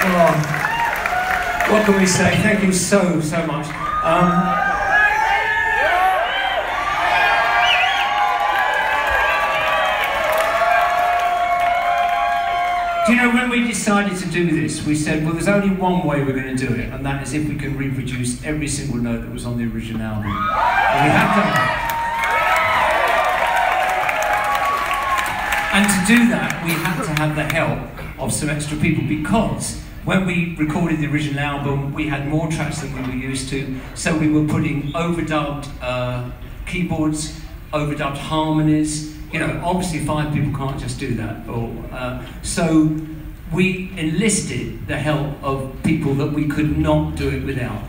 Oh, what can we say? Thank you so much. Do you know, when we decided to do this, we said, well, there's only one way we're going to do it, and that is if we can reproduce every single note that was on the original album. And we have done that. And to do that, we had to have the help of some extra people, because when we recorded the original album, we had more tracks than we were used to, so we were putting overdubbed keyboards, overdubbed harmonies. You know, obviously 5 people can't just do that. So we enlisted the help of people that we could not do it without.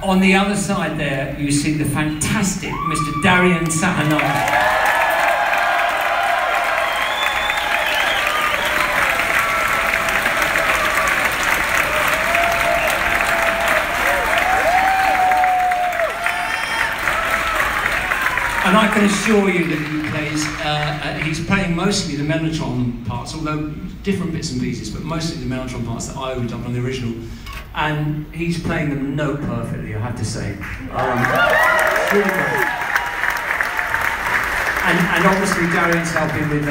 On the other side there, you see the fantastic Mr. Darian Sahanaya. And I can assure you that he plays, he's playing mostly the mellotron parts, although different bits and pieces, but mostly the mellotron parts that I overdubbed on the original. And he's playing them note perfectly, I have to say. Really great. And obviously Darian's helping with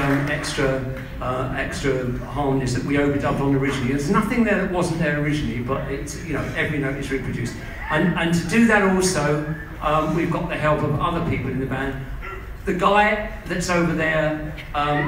extra harmonies that we overdubbed on originally. There's nothing there that wasn't there originally, but it's, you know, every note is reproduced. And to do that also, we've got the help of other people in the band. The guy that's over there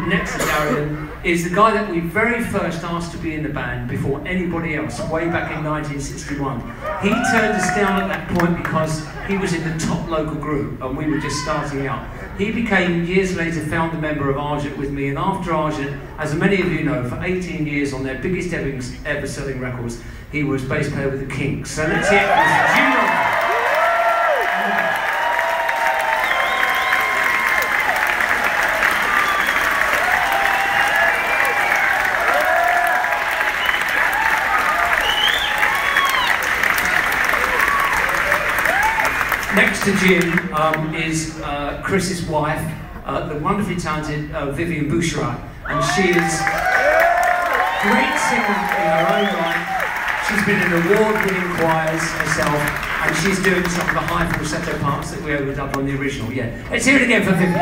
next to Darian is the guy that we very first asked to be in the band before anybody else, way back in 1961. He turned us down at that point because he was in the top local group and we were just starting out. He became, years later, founder member of Argent with me, and after Argent, as many of you know, for 18 years on their biggest ever selling records, he was bass player with the Kinks. So let's hear it, Jim. Next to Jim is Chris's wife, the wonderfully talented Vivian Boucherat, and she is a great singer in her own right. She's been in award-winning choirs herself, and she's doing some of the high falsetto parts that we overdubbed on the original. Yeah, let's hear it again for Vivian.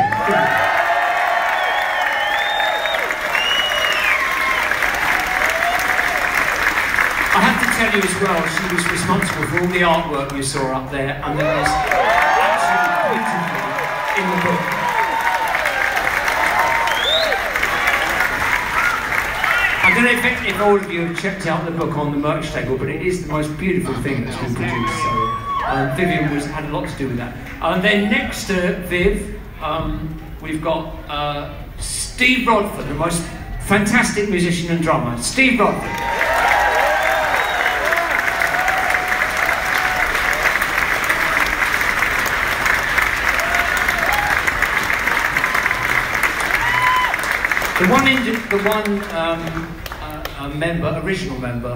I have to tell you as well, she was responsible for all the artwork you saw up there, and that is absolutely beautiful in the book. I don't know if all of you have checked out the book on the merch table, but it is the most beautiful thing that's been produced. So Vivian had a lot to do with that. And then next to Viv, we've got Steve Rodford, the most fantastic musician and drummer. Steve Rodford. Original member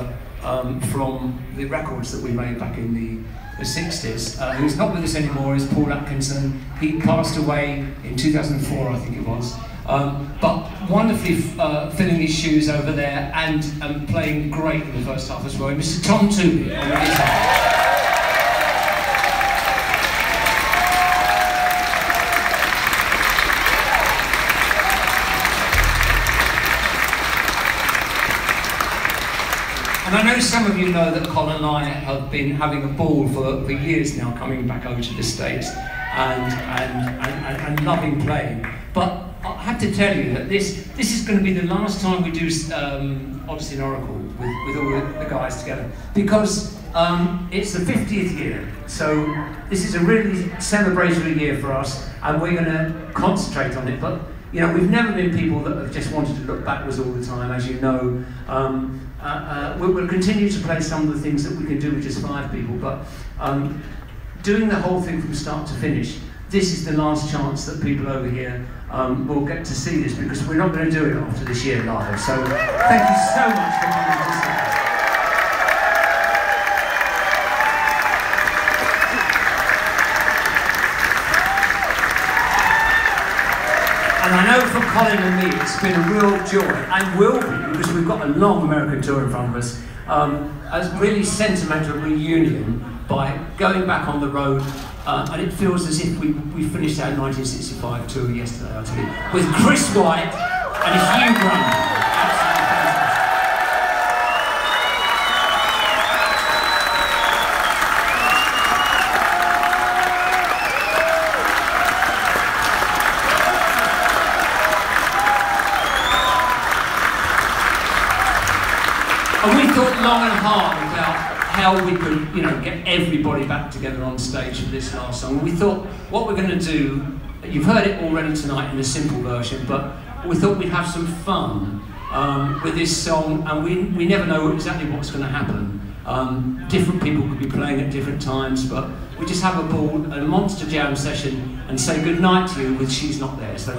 from the records that we made back in the 60s, who's not with us anymore, is Paul Atkinson. He passed away in 2004, I think it was. But wonderfully filling his shoes over there and playing great in the first half as well. Mr. Tom Tooley on the guitar. And I know some of you know that Colin and I have been having a ball for years now, coming back over to the States and loving playing. But I have to tell you that this is going to be the last time we do Odessey and Oracle with all the guys together, because it's the 50th year. So this is a really celebratory year for us, and we're going to concentrate on it. But you know, we've never been people that have just wanted to look backwards all the time, as you know. We'll continue to play some of the things that we can do with just 5 people, but doing the whole thing from start to finish, this is the last chance that people over here will get to see this, because we're not going to do it after this year live. So thank you so much for coming to this. And I know for Colin and me, it's been a real joy, and will be, because we've got a long American tour in front of us, a really sentimental reunion by going back on the road, and it feels as if we finished our 1965 tour yesterday, I'll tell you, with Chris White and Hugh Grant. And we thought long and hard about how we could, get everybody back together on stage for this last song. We thought, what we're going to do, you've heard it already tonight in the simple version, but we thought we'd have some fun with this song, and we never know exactly what's going to happen. Different people could be playing at different times, but we just have a monster jam session and say good night to you with She's Not There. So